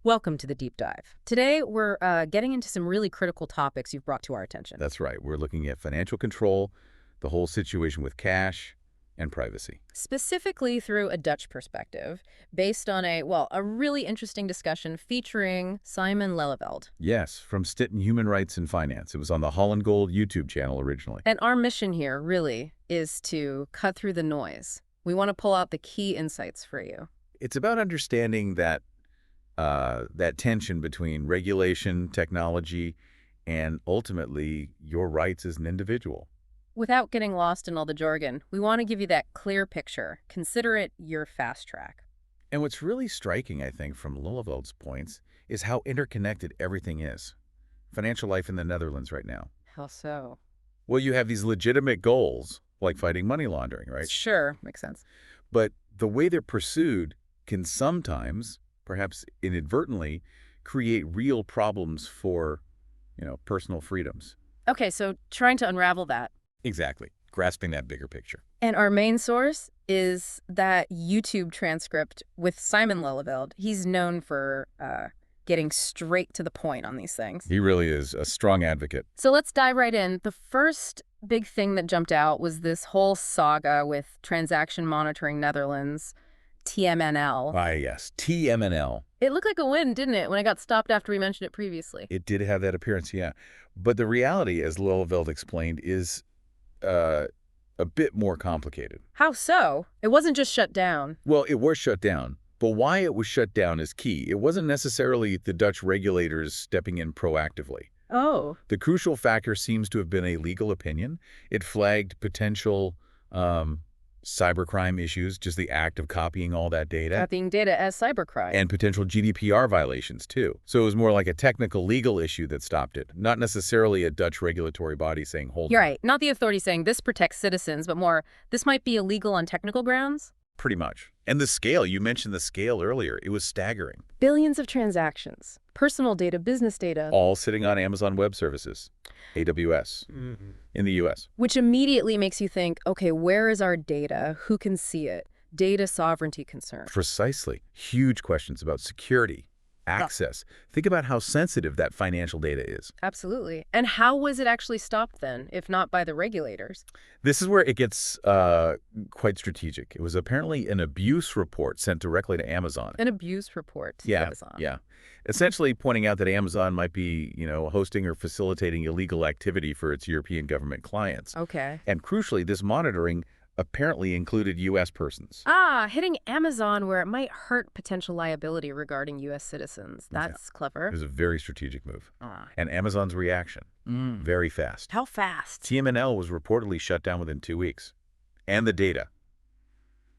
Welcome to the deep dive. Today, we're getting into some really critical topics you've brought to our attention. That's right. We're looking at financial control, the whole situation with cash, and privacy. Specifically through a Dutch perspective, based on a really interesting discussion featuring Simon Lelyveld. Yes, from Stitten Human Rights and Finance. It was on the Holland Gold YouTube channel originally. And our mission here really is to cut through the noise. We want to pull out the key insights for you. It's about understanding that tension between regulation, technology, and ultimately your rights as an individual. Without getting lost in all the jargon, we want to give you that clear picture. Consider it your fast track. And what's really striking, I think, from Lelyveld's points is how interconnected everything is. Financial life in the Netherlands right now. How so? Well, you have these legitimate goals, like fighting money laundering, right? Sure, makes sense. But the way they're pursued can sometimes, perhaps inadvertently, create real problems for, personal freedoms. Okay, so trying to unravel that. Exactly. Grasping that bigger picture. And our main source is that YouTube transcript with Simon Lelyveld. He's known for getting straight to the point on these things. He really is a strong advocate. So let's dive right in. The first big thing that jumped out was this whole saga with Transaction Monitoring Netherlands, TMNL. Ah, yes. TMNL. It looked like a win, didn't it, when I got stopped after we mentioned it previously? It did have that appearance, yeah. But the reality, as Lelyveld explained, is a bit more complicated. How so? It wasn't just shut down. Well, it was shut down. But why it was shut down is key. It wasn't necessarily the Dutch regulators stepping in proactively. Oh. The crucial factor seems to have been a legal opinion. It flagged potential cybercrime issues, just the act of copying all that data. Copying data as cybercrime. And potential GDPR violations, too. So it was more like a technical legal issue that stopped it, not necessarily a Dutch regulatory body saying, hold You're on. right. Not the authorities saying this protects citizens, but more, this might be illegal on technical grounds? Pretty much. And the scale, you mentioned the scale earlier, it was staggering. Billions of transactions, personal data, business data. All sitting on Amazon Web Services, AWS, in the U.S. Which immediately makes you think, okay, where is our data? Who can see it? Data sovereignty concerns. Precisely. Huge questions about security, access. Think about how sensitive that financial data is. Absolutely. And how was it actually stopped then, if not by the regulators? This is where it gets quite strategic. It was apparently an abuse report sent directly to Amazon. An abuse report to Amazon. Yeah. Essentially pointing out that Amazon might be, hosting or facilitating illegal activity for its European government clients. Okay. And crucially, this monitoring apparently included U.S. persons. Hitting Amazon where it might hurt potential liability regarding U.S. citizens. That's clever. It was a very strategic move. And Amazon's reaction, very fast. How fast? TMNL was reportedly shut down within 2 weeks. And the data,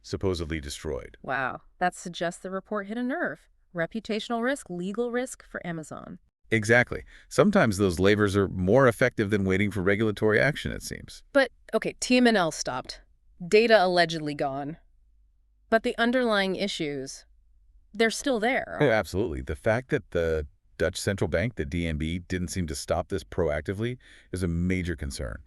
supposedly destroyed. Wow. That suggests the report hit a nerve. Reputational risk, legal risk for Amazon. Exactly. Sometimes those levers are more effective than waiting for regulatory action, it seems. But, okay, TMNL stopped. Data allegedly gone. But the underlying issues, they're still there. Oh, absolutely. The fact that the Dutch central bank, the DNB, didn't seem to stop this proactively is a major concern.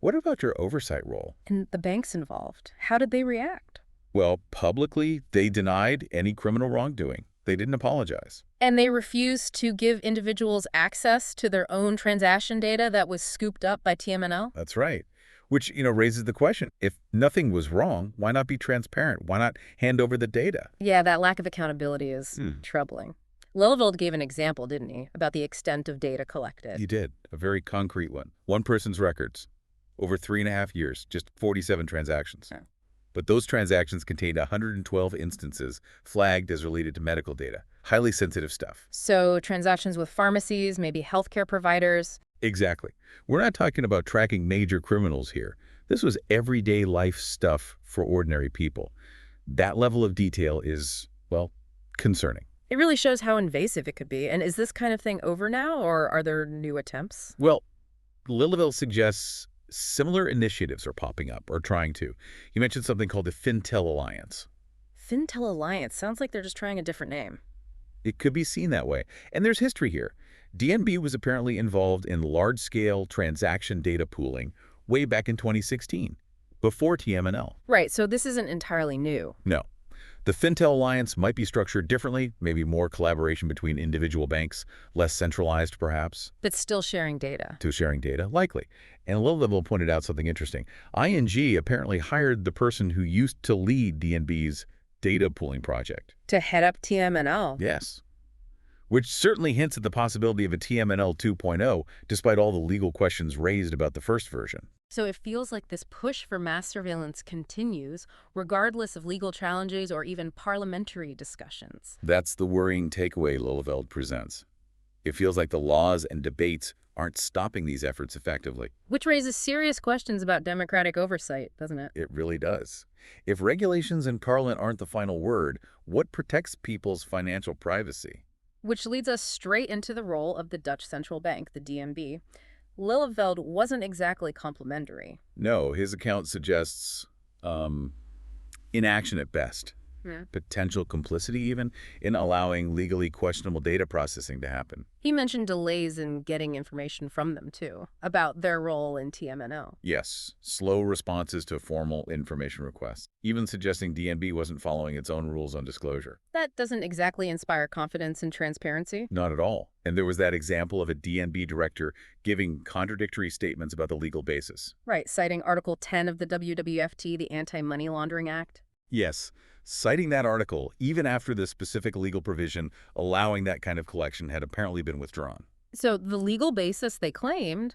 What about your oversight role? And the banks involved, how did they react? Well, publicly, they denied any criminal wrongdoing. They didn't apologize. And they refused to give individuals access to their own transaction data that was scooped up by TMNL? That's right. Which, raises the question, if nothing was wrong, why not be transparent? Why not hand over the data? Yeah, that lack of accountability is troubling. Lelyveld gave an example, didn't he, about the extent of data collected? He did. A very concrete one. One person's records. Over 3.5 years, just 47 transactions. Oh. But those transactions contained 112 instances flagged as related to medical data. Highly sensitive stuff. So transactions with pharmacies, maybe healthcare providers. Exactly. We're not talking about tracking major criminals here. This was everyday life stuff for ordinary people. That level of detail is, well, concerning. It really shows how invasive it could be. And is this kind of thing over now, or are there new attempts? Well, Lelyveld suggests similar initiatives are popping up, or trying to. You mentioned something called the Fintel Alliance. Fintel Alliance sounds like they're just trying a different name. It could be seen that way. And there's history here. DNB was apparently involved in large-scale transaction data pooling way back in 2016, before TMNL. Right, so this isn't entirely new. No. The Fintel alliance might be structured differently, maybe more collaboration between individual banks, less centralized perhaps, But still sharing data. to sharing data, likely. And Liliville pointed out something interesting. ING apparently hired the person who used to lead DNB's data pooling project. To head up TMNL. Yes. Which certainly hints at the possibility of a TMNL 2.0, despite all the legal questions raised about the first version. So it feels like this push for mass surveillance continues, regardless of legal challenges or even parliamentary discussions. That's the worrying takeaway Liliveld presents. It feels like the laws and debates aren't stopping these efforts effectively. Which raises serious questions about democratic oversight, doesn't it? It really does. If regulations in Parliament aren't the final word, what protects people's financial privacy? Which leads us straight into the role of the Dutch Central Bank, the DNB. Lilleveld wasn't exactly complimentary. No, his account suggests inaction at best. Yeah. Potential complicity even in allowing legally questionable data processing to happen. He mentioned delays in getting information from them, too, about their role in TMNO. Yes, slow responses to formal information requests, even suggesting DNB wasn't following its own rules on disclosure. That doesn't exactly inspire confidence and transparency. Not at all. And there was that example of a DNB director giving contradictory statements about the legal basis. Right, citing Article 10 of the WWFT, the Anti-Money Laundering Act. Yes, citing that article, even after the specific legal provision allowing that kind of collection had apparently been withdrawn. So the legal basis they claimed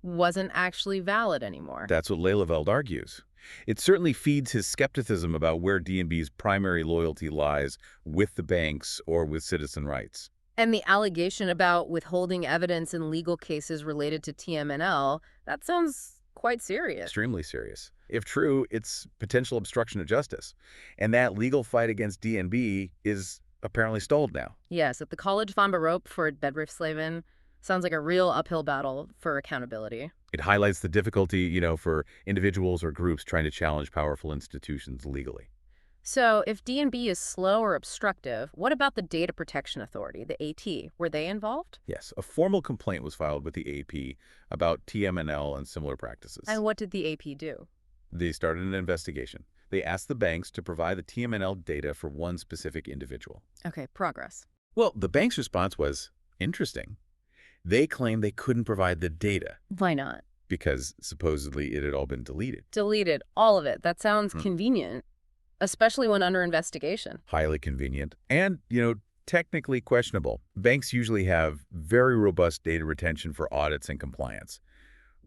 wasn't actually valid anymore. That's what Leleveld argues. It certainly feeds his skepticism about where DNB's primary loyalty lies with the banks or with citizen rights. And the allegation about withholding evidence in legal cases related to TMNL, that sounds quite serious. Extremely serious. If true, it's potential obstruction of justice. And that legal fight against DNB is apparently stalled now. Yes, at the College van Beroep for bedrijfsleven sounds like a real uphill battle for accountability. It highlights the difficulty, for individuals or groups trying to challenge powerful institutions legally. So if DNB is slow or obstructive, what about the Data Protection Authority, the AT? Were they involved? Yes, a formal complaint was filed with the AP about TMNL and similar practices. And what did the AP do? They started an investigation. They asked the banks to provide the TMNL data for one specific individual. Okay, progress. Well, the bank's response was interesting. They claimed they couldn't provide the data Why not? because supposedly it had all been deleted. Deleted all of it. That sounds convenient, especially when under investigation. Highly convenient and, technically questionable. Banks usually have very robust data retention for audits and compliance.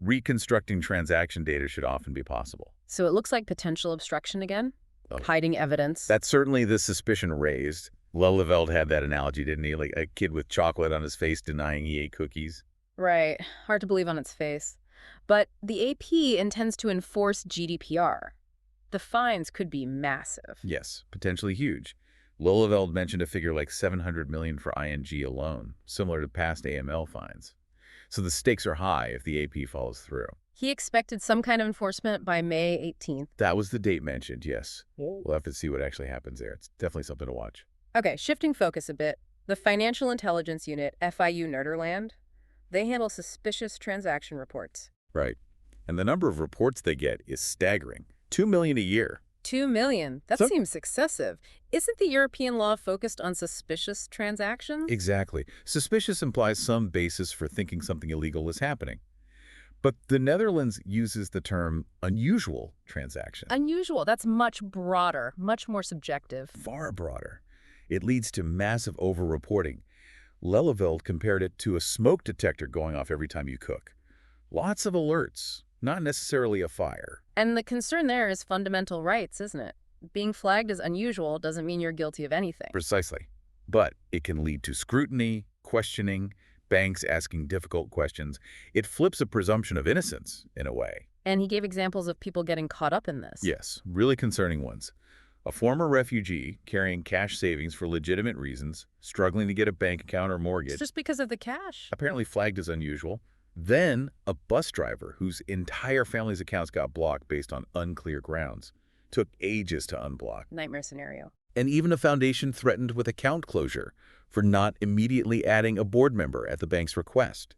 Reconstructing transaction data should often be possible. So it looks like potential obstruction again? Oh. Hiding evidence? That's certainly the suspicion raised. Leleveld had that analogy, didn't he? Like a kid with chocolate on his face denying he ate cookies. Right. Hard to believe on its face. But the AP intends to enforce GDPR. The fines could be massive. Yes, potentially huge. Leleveld mentioned a figure like $700 million for ING alone, similar to past AML fines. So the stakes are high if the AP follows through. He expected some kind of enforcement by May 18th. That was the date mentioned, yes. We'll have to see what actually happens there. It's definitely something to watch. Okay, shifting focus a bit. The Financial Intelligence Unit, FIU Nederland, they handle suspicious transaction reports. Right. And the number of reports they get is staggering. 2 million a year. 2 million? That seems excessive. Isn't the European law focused on suspicious transactions? Exactly. Suspicious implies some basis for thinking something illegal is happening. But the Netherlands uses the term unusual transaction. Unusual. That's much broader, much more subjective. Far broader. It leads to massive over-reporting. Leleveld compared it to a smoke detector going off every time you cook. Lots of alerts, not necessarily a fire. And the concern there is fundamental rights, isn't it? Being flagged as unusual doesn't mean you're guilty of anything. Precisely. But it can lead to scrutiny, questioning, banks asking difficult questions. It flips a presumption of innocence, in a way. And he gave examples of people getting caught up in this. Yes, really concerning ones. A former refugee carrying cash savings for legitimate reasons, struggling to get a bank account or mortgage. It's just because of the cash. Apparently flagged as unusual. Then a bus driver whose entire family's accounts got blocked based on unclear grounds. Took ages to unblock. Nightmare scenario. And even a foundation threatened with account closure for not immediately adding a board member at the bank's request.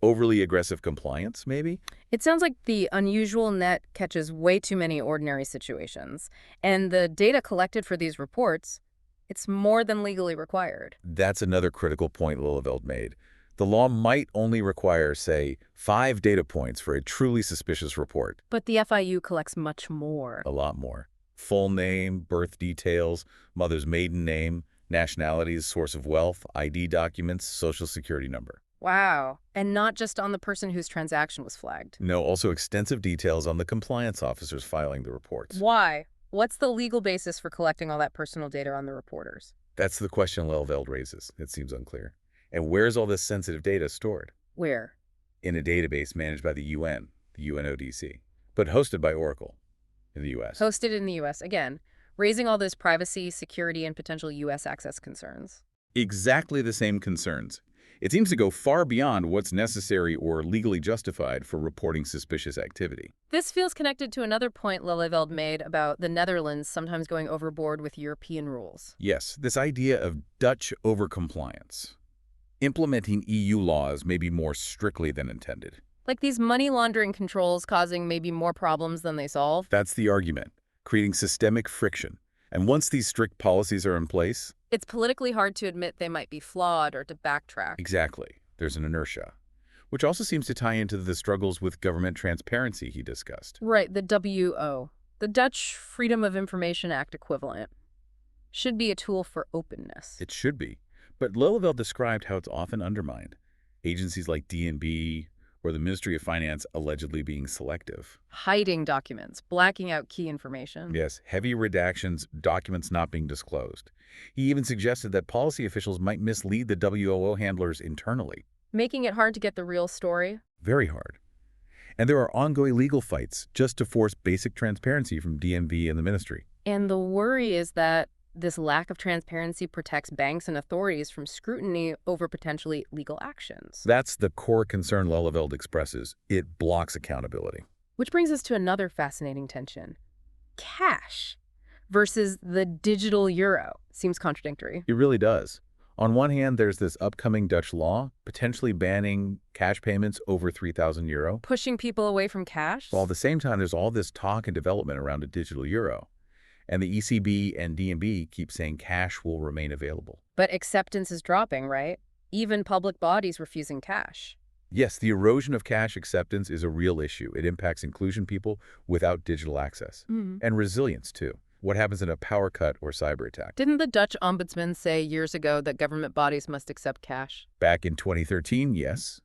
Overly aggressive compliance, maybe? It sounds like the unusual net catches way too many ordinary situations, and the data collected for these reports, it's more than legally required. That's another critical point Lilleveld made. The law might only require, say, 5 data points for a truly suspicious report. But the FIU collects much more. A lot more. Full name, birth details, mother's maiden name, nationalities, source of wealth, ID documents, social security number. Wow. And not just on the person whose transaction was flagged. No, also extensive details on the compliance officers filing the reports. Why? What's the legal basis for collecting all that personal data on the reporters? That's the question Lilleveld raises. It seems unclear. And where's all this sensitive data stored? Where? In a database managed by the UN, the UNODC, but hosted by Oracle in the U.S. Hosted in the U.S. Again, raising all those privacy, security, and potential U.S. access concerns. Exactly the same concerns. It seems to go far beyond what's necessary or legally justified for reporting suspicious activity. This feels connected to another point Lilleveld made about the Netherlands sometimes going overboard with European rules. Yes, this idea of Dutch overcompliance. Implementing EU laws maybe more strictly than intended. Like these money laundering controls causing maybe more problems than they solve. That's the argument, creating systemic friction. And once these strict policies are in place, It's politically hard to admit they might be flawed or to backtrack. exactly, there's an inertia, which also seems to tie into the struggles with government transparency he discussed. Right, the WO, the Dutch Freedom of Information Act equivalent, should be a tool for openness. It should be. But Lilleveld described how it's often undermined. Agencies like DNB or the Ministry of Finance allegedly being selective. Hiding documents, blacking out key information. Yes, heavy redactions, documents not being disclosed. He even suggested that policy officials might mislead the WOO handlers internally. Making it hard to get the real story. Very hard. And there are ongoing legal fights just to force basic transparency from DMV and the ministry. And the worry is that this lack of transparency protects banks and authorities from scrutiny over potentially legal actions. That's the core concern Lilleveld expresses. It blocks accountability. Which brings us to another fascinating tension. Cash versus the digital euro. Seems contradictory. It really does. On one hand, there's this upcoming Dutch law potentially banning cash payments over €3,000. Pushing people away from cash? While at the same time, there's all this talk and development around a digital euro. And the ECB and DNB keep saying cash will remain available. But acceptance is dropping, right? Even public bodies refusing cash. Yes, the erosion of cash acceptance is a real issue. It impacts inclusion people without digital access. And resilience, too. What happens in a power cut or cyber attack? Didn't the Dutch ombudsman say years ago that government bodies must accept cash? Back in 2013, yes.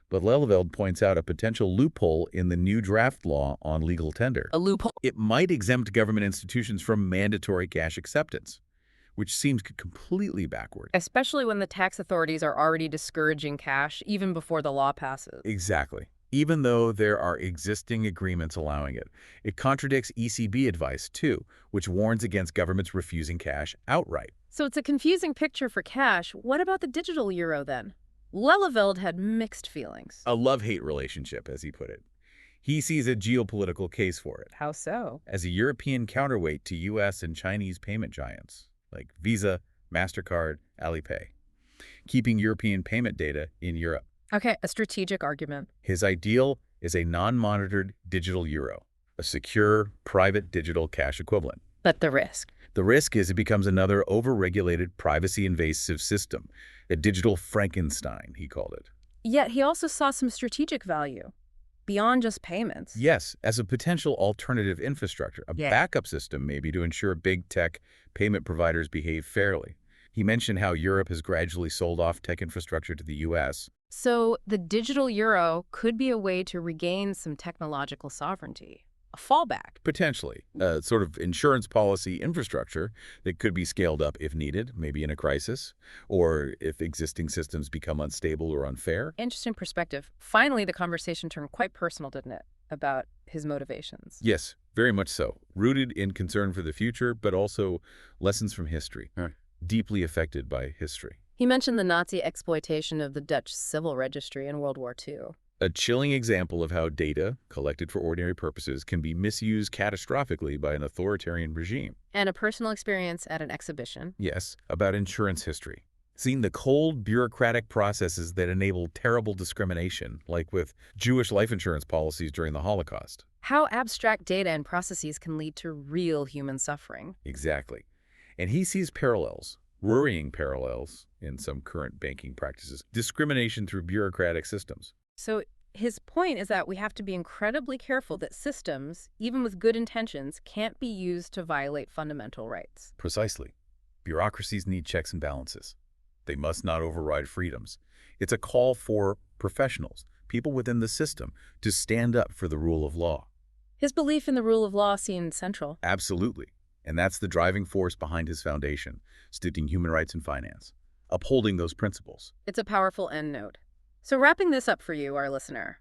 But Lilleveld points out a potential loophole in the new draft law on legal tender. A loophole? It might exempt government institutions from mandatory cash acceptance, which seems completely backward. Especially when the tax authorities are already discouraging cash even before the law passes. Exactly. Even though there are existing agreements allowing it. It contradicts ECB advice, too, which warns against governments refusing cash outright. So it's a confusing picture for cash. What about the digital euro then? Lilleveld had mixed feelings. A love-hate relationship, as he put it. He sees a geopolitical case for it. How so? As a European counterweight to U.S. and Chinese payment giants, like Visa, MasterCard, Alipay, keeping European payment data in Europe. Okay, a strategic argument. His ideal is a non-monitored digital euro, a secure, private digital cash equivalent. But the risk? The risk is it becomes another over-regulated, privacy-invasive system, a digital Frankenstein, he called it. Yet he also saw some strategic value, beyond just payments. Yes, as a potential alternative infrastructure, a backup system maybe to ensure big tech payment providers behave fairly. He mentioned how Europe has gradually sold off tech infrastructure to the U.S. So the digital euro could be a way to regain some technological sovereignty, a fallback. Potentially, a sort of insurance policy infrastructure that could be scaled up if needed, maybe in a crisis, or if existing systems become unstable or unfair. Interesting perspective. Finally, the conversation turned quite personal, didn't it, about his motivations? Yes, very much so. Rooted in concern for the future, but also lessons from history, deeply affected by history. He mentioned the Nazi exploitation of the Dutch civil registry in World War II. A chilling example of how data, collected for ordinary purposes, can be misused catastrophically by an authoritarian regime. And a personal experience at an exhibition. Yes, about insurance history. Seeing the cold, bureaucratic processes that enable terrible discrimination, like with Jewish life insurance policies during the Holocaust. How abstract data and processes can lead to real human suffering. Exactly. And he sees parallels, worrying parallels in some current banking practices, discrimination through bureaucratic systems. So his point is that we have to be incredibly careful that systems, even with good intentions, can't be used to violate fundamental rights. Precisely. Bureaucracies need checks and balances. They must not override freedoms. It's a call for professionals, people within the system, to stand up for the rule of law. His belief in the rule of law seemed central. Absolutely. And that's the driving force behind his foundation, Stifting Human Rights and Finance, upholding those principles. It's a powerful end note. So wrapping this up for you, our listener,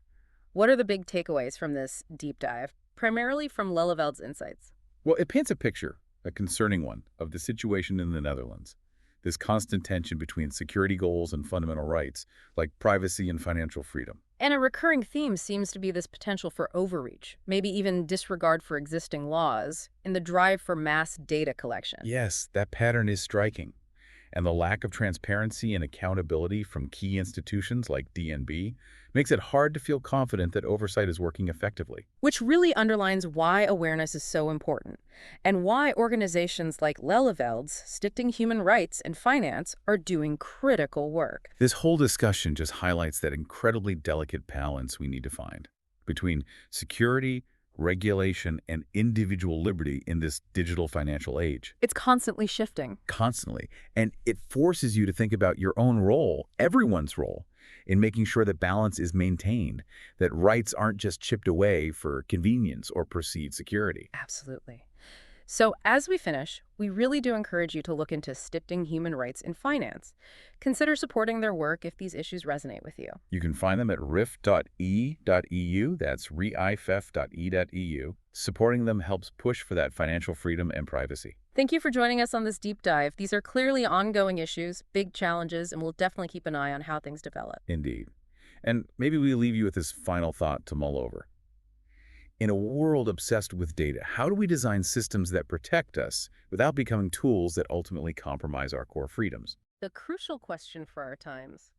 what are the big takeaways from this deep dive, primarily from Leleveld's insights? Well, it paints a picture, a concerning one, of the situation in the Netherlands. This constant tension between security goals and fundamental rights, like privacy and financial freedom. And a recurring theme seems to be this potential for overreach, maybe even disregard for existing laws, in the drive for mass data collection. Yes, that pattern is striking. And the lack of transparency and accountability from key institutions like DNB makes it hard to feel confident that oversight is working effectively. Which really underlines why awareness is so important, and why organizations like Leleveld's, Stifting Human Rights and Finance, are doing critical work. This whole discussion just highlights that incredibly delicate balance we need to find between security, regulation, and individual liberty in this digital financial age. It's constantly shifting. Constantly. And it forces you to think about your own role, everyone's role, in making sure that balance is maintained, that rights aren't just chipped away for convenience or perceived security. Absolutely. So as we finish, we really do encourage you to look into Stifting Human Rights in Finance. Consider supporting their work if these issues resonate with you. You can find them at rif.e.eu, that's reifef.e.eu. Supporting them helps push for that financial freedom and privacy. Thank you for joining us on this deep dive. These are clearly ongoing issues, big challenges, and we'll definitely keep an eye on how things develop. Indeed. And maybe we leave you with this final thought to mull over. In a world obsessed with data, how do we design systems that protect us without becoming tools that ultimately compromise our core freedoms? The crucial question for our times.